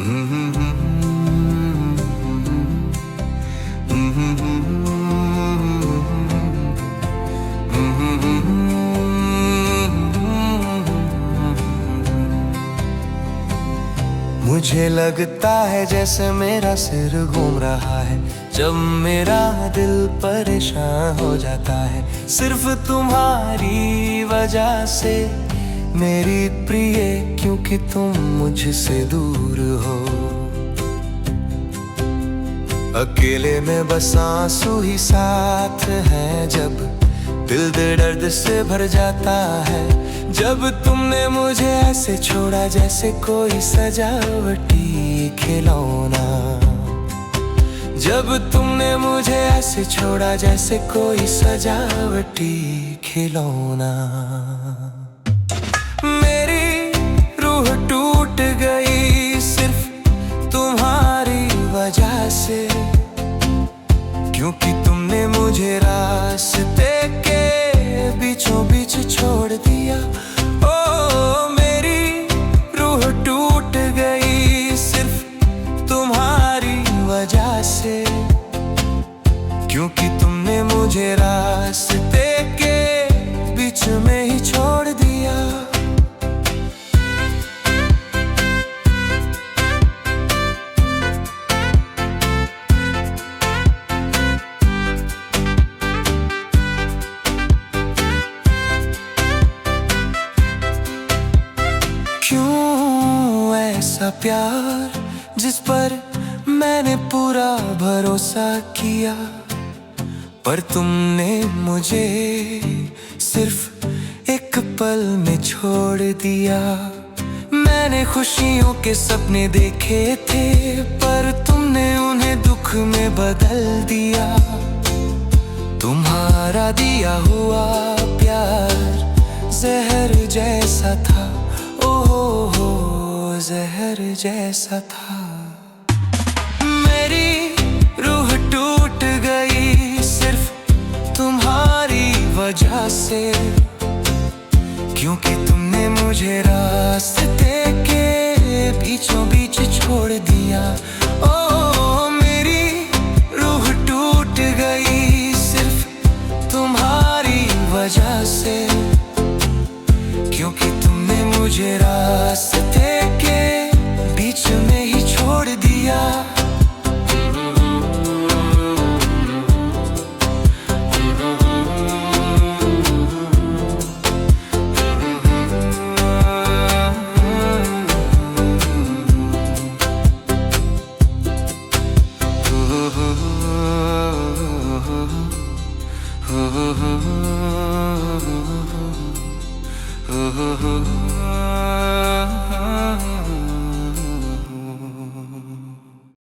मुझे लगता है जैसे मेरा सिर घूम रहा है जब मेरा दिल परेशान हो जाता है, सिर्फ तुम्हारी वजह से मेरी प्रिय, क्योंकि तुम मुझसे दूर हो। अकेले में बस आंसू ही साथ हैं जब दिल दर्द से भर जाता है, जब तुमने मुझे ऐसे छोड़ा जैसे कोई सजावटी खिलौना, जब तुमने मुझे ऐसे छोड़ा जैसे कोई सजावटी खिलौना। मेरी रूह टूट गई सिर्फ तुम्हारी वजह से, क्योंकि तुमने मुझे रास्ते के बीचों बीच छोड़ दिया। ओ मेरी रूह टूट गई सिर्फ तुम्हारी वजह से, क्योंकि तुमने मुझे रास्ते के बीच में ही छोड़ दिया। क्यों ऐसा प्यार जिस पर मैंने पूरा भरोसा किया, पर तुमने मुझे सिर्फ एक पल में छोड़ दिया। मैंने खुशियों के सपने देखे थे पर तुमने उन्हें दुख में बदल दिया। तुम्हारा दिया हुआ प्यार जहर जैसा था, ओहो जहर जैसा था। मेरी रूह टूट गई सिर्फ तुम्हारी वजह से, क्योंकि तुमने मुझे रास्ते के बीचों बीच छोड़ दिया। ओ मेरी रूह टूट गई सिर्फ तुम्हारी वजह से, क्योंकि तुमने मुझे रास्ते के बीच में ही छोड़ दिया।